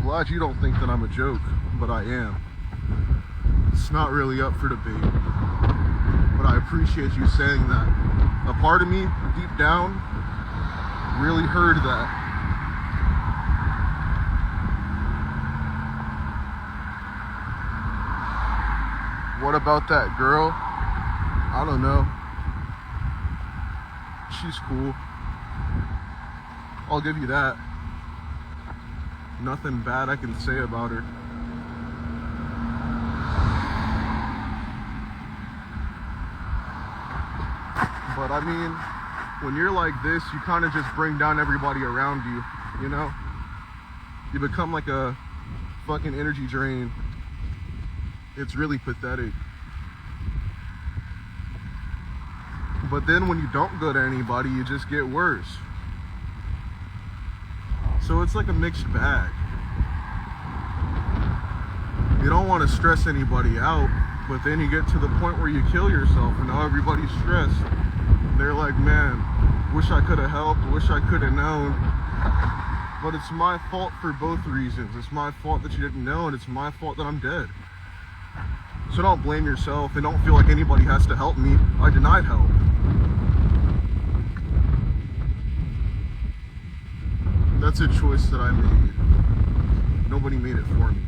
glad you don't think that I'm a joke, but I am. It's not really up for debate, but I appreciate you saying that. A part of me, deep down, really heard that. What about that girl? I don't know. She's cool. I'll give you that. Nothing bad I can say about her. But I mean, when you're like this, you kind of just bring down everybody around you, you know? You become like a fucking energy drain. It's really pathetic. But then when you don't go to anybody, you just get worse. So it's like a mixed bag. You don't want to stress anybody out, but then you get to the point where you kill yourself and now everybody's stressed. They're like, man, wish I could have helped, wish I could have known. But it's my fault for both reasons. It's my fault that you didn't know, and it's my fault that I'm dead. So don't blame yourself and don't feel like anybody has to help me. I denied help. That's a choice that I made. Nobody made it for me.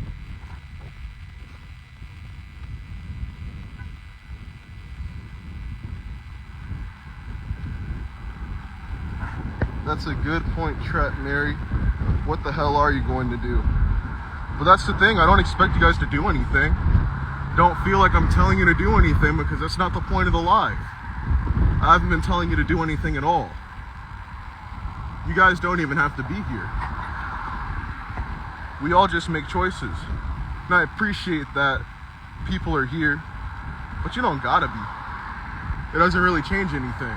That's a good point, Tret Mary. What the hell are you going to do? But that's the thing, I don't expect you guys to do anything. Don't feel like I'm telling you to do anything, because that's not the point of the live. I haven't been telling you to do anything at all. You guys don't even have to be here. We all just make choices. And I appreciate that people are here, but you don't gotta be. It doesn't really change anything.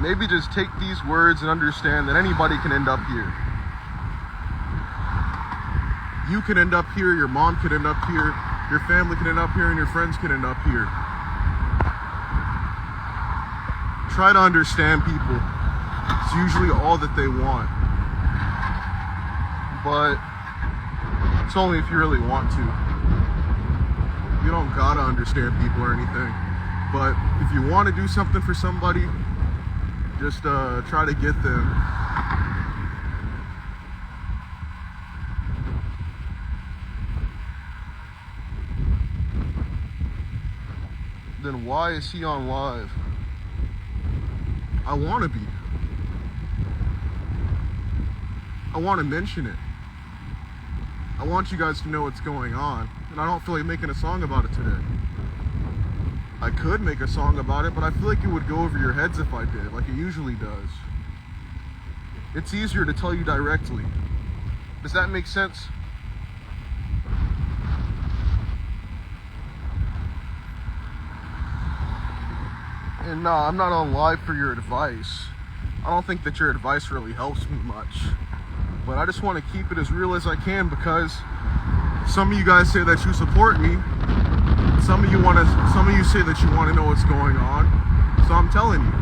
Maybe just take these words and understand that anybody can end up here. You can end up here, your mom could end up here, your family can end up here, and your friends can end up here. Try to understand people. It's usually all that they want. But it's only if you really want to. You don't gotta understand people or anything. But if you want to do something for somebody, just try to get them. Then why is he on live? I want to be. I want to mention it. I want you guys to know what's going on, and I don't feel like making a song about it today. I could make a song about it, but I feel like it would go over your heads if I did, like it usually does. It's easier to tell you directly. Does that make sense? And no, I'm not on live for your advice. I don't think that your advice really helps me much. But I just want to keep it as real as I can, because some of you guys say that you support me. Some of you say that you want to know what's going on. So I'm telling you.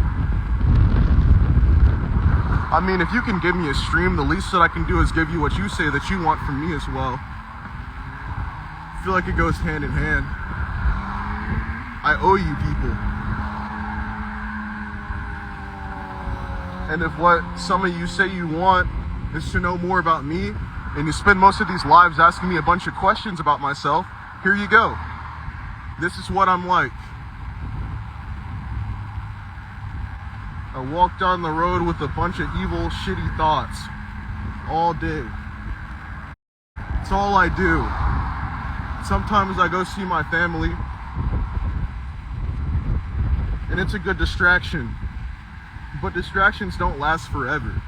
I mean, if you can give me a stream, the least that I can do is give you what you say that you want from me as well. I feel like it goes hand in hand. I owe you people. And if what some of you say you want is to know more about me, and you spend most of these lives asking me a bunch of questions about myself, here you go. This is what I'm like. I walk down the road with a bunch of evil, shitty thoughts all day. It's all I do. Sometimes I go see my family, and it's a good distraction. But distractions don't last forever.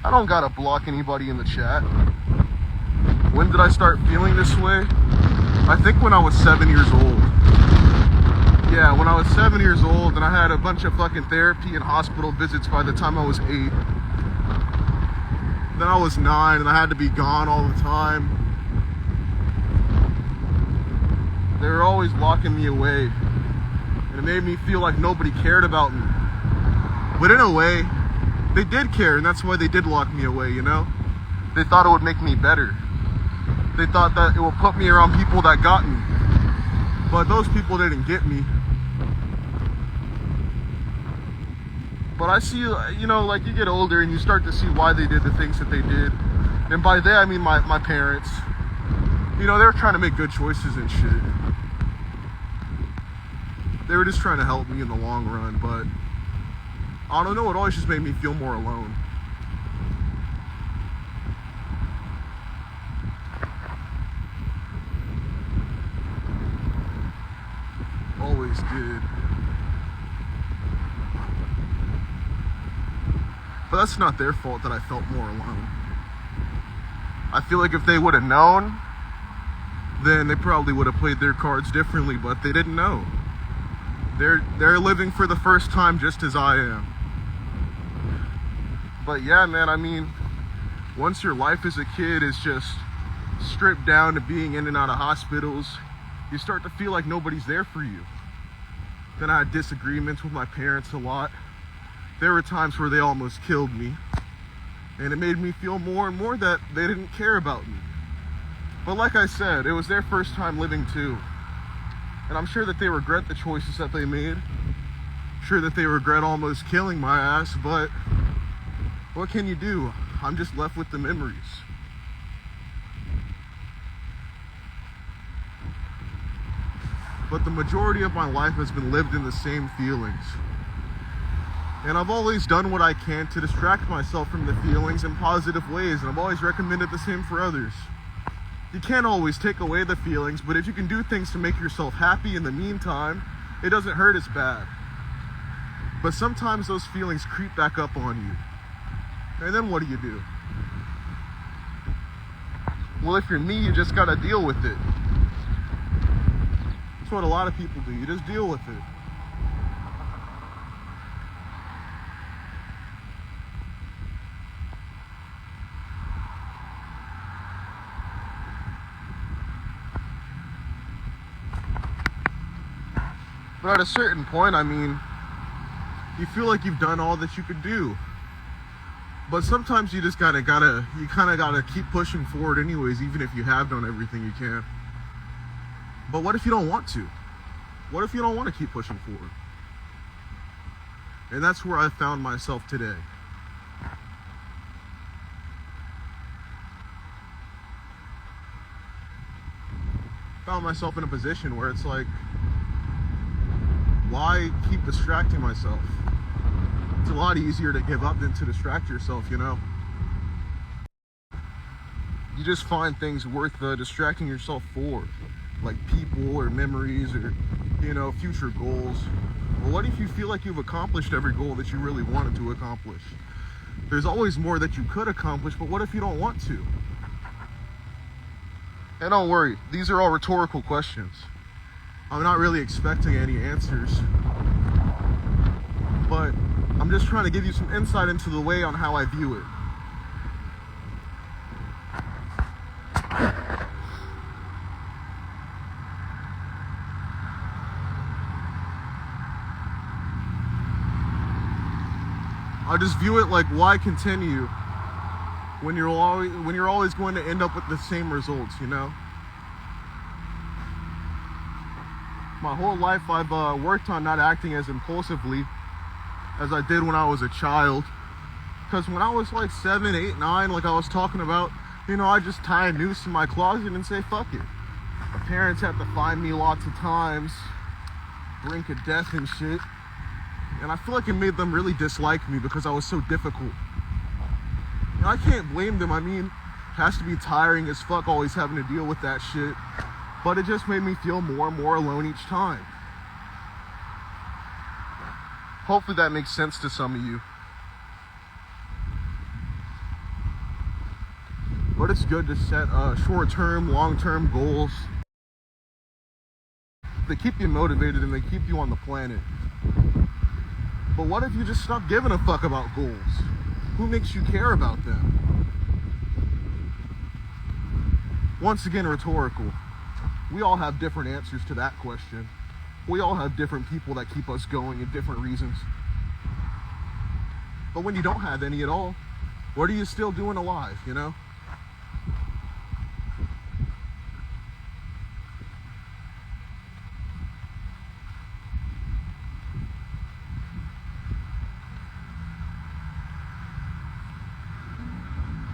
I don't gotta block anybody in the chat. When did I start feeling this way? I think when I was 7 years old. Yeah, when I was 7 years old, and I had a bunch of fucking therapy and hospital visits by the time I was 8. Then I was 9, and I had to be gone all the time. They were always locking me away. And it made me feel like nobody cared about me. But in a way, they did care, and that's why they did lock me away, you know? They thought it would make me better. They thought that it would put me around people that got me. But those people didn't get me. But I see, you know, like you get older and you start to see why they did the things that they did. And by they, I mean my parents. You know, they were trying to make good choices and shit. They were just trying to help me in the long run, but I don't know, it always just made me feel more alone. Always did. But that's not their fault that I felt more alone. I feel like if they would have known, then they probably would have played their cards differently, but they didn't know. They're living for the first time just as I am. But yeah, man, I mean, once your life as a kid is just stripped down to being in and out of hospitals, you start to feel like nobody's there for you. Then I had disagreements with my parents a lot. There were times where they almost killed me. And it made me feel more and more that they didn't care about me. But like I said, it was their first time living too. And I'm sure that they regret the choices that they made. I'm sure that they regret almost killing my ass, but what can you do? I'm just left with the memories. But the majority of my life has been lived in the same feelings. And I've always done what I can to distract myself from the feelings in positive ways, and I've always recommended the same for others. You can't always take away the feelings, but if you can do things to make yourself happy in the meantime, it doesn't hurt as bad. But sometimes those feelings creep back up on you. And then what do? Well, if you're me, you just gotta deal with it. That's what a lot of people do. You just deal with it. But at a certain point, I mean, you feel like you've done all that you could do. But sometimes you just gotta keep pushing forward anyways, even if you have done everything you can. But what if you don't want to? What if you don't want to keep pushing forward? And that's where I found myself today. Found myself in a position where it's like, why keep distracting myself? It's a lot easier to give up than to distract yourself, you know? You just find things worth distracting yourself for, like people or memories or, you know, future goals. Well, what if you feel like you've accomplished every goal that you really wanted to accomplish? There's always more that you could accomplish, but what if you don't want to? And don't worry, these are all rhetorical questions. I'm not really expecting any answers, but I'm just trying to give you some insight into the way on how I view it. I just view it like, why continue when you're always going to end up with the same results, you know? My whole life I've worked on not acting as impulsively as I did when I was a child. Because when I was like 7, 8, 9, like I was talking about, you know, I just tie a noose in my closet and say, fuck it. My parents had to find me lots of times, brink of death and shit. And I feel like it made them really dislike me because I was so difficult. And I can't blame them. I mean, it has to be tiring as fuck always having to deal with that shit. But it just made me feel more and more alone each time. Hopefully that makes sense to some of you. But it's good to set short-term, long-term goals. They keep you motivated and they keep you on the planet. But what if you just stop giving a fuck about goals? Who makes you care about them? Once again, rhetorical. We all have different answers to that question. We all have different people that keep us going and different reasons. But when you don't have any at all, what are you still doing alive, you know?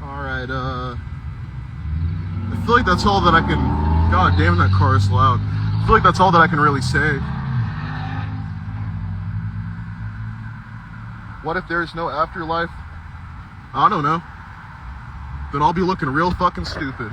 Alright, I feel like that's all that I can... God damn, that car is loud. I feel like that's all that I can really say. What if there's no afterlife? I don't know. Then I'll be looking real fucking stupid.